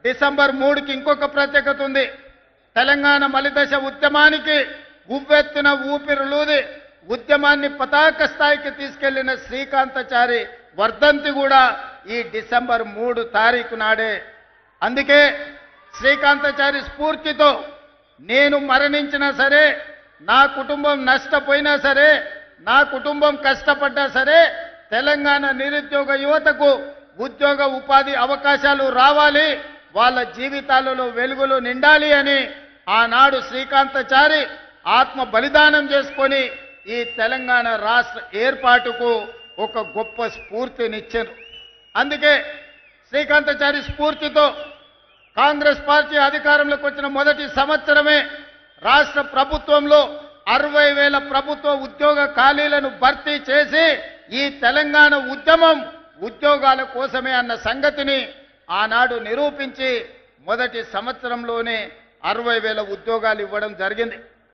December 3కి ఇంకొక ప్రత్యేకత ఉంది. తెలంగాణ మలిదశ ఉద్యమానికి ఉవ్వెత్తున ఊపిరులూది ఉద్యమాన్ని పతాక స్థాయికి తీసుకెళ్లిన శ్రీకాంతాచారి వర్ధంతి కూడా ఈ డిసెంబర్ 3 తారీఖు నాడే. అందుకే శ్రీకాంతాచారి స్ఫూర్తితో నేను మరణించినా సరే, నా కుటుంబం నష్టపోయినా సరే, నా కుటుంబం కష్టపడ్డా సరే, తెలంగాణ నిరుద్యోగ యువతకు ఉద్యోగ ఉపాధి అవకాశాలు రావాలి, వాళ్ళ జీవితాలలో వెలుగులు నిండాలి అని ఆనాడు శ్రీకాంతాచారి ఆత్మ బలిదానం చేసుకొని ఈ తెలంగాణ రాష్ట్ర ఏర్పాటుకు ఒక గొప్ప స్ఫూర్తినిచ్చారు. అందుకే శ్రీకాంతాచారి స్ఫూర్తితో కాంగ్రెస్ పార్టీ అధికారంలోకి వచ్చిన మొదటి సంవత్సరమే రాష్ట్ర ప్రభుత్వంలో 60,000 ప్రభుత్వ ఉద్యోగ ఖాళీలను భర్తీ చేసి ఈ తెలంగాణ ఉద్యమం ఉద్యోగాల కోసమే అన్న సంగతిని ఆనాడు నిరూపించి మొదటి సంవత్సరంలోనే 60,000 ఉద్యోగాలు ఇవ్వడం జరిగింది.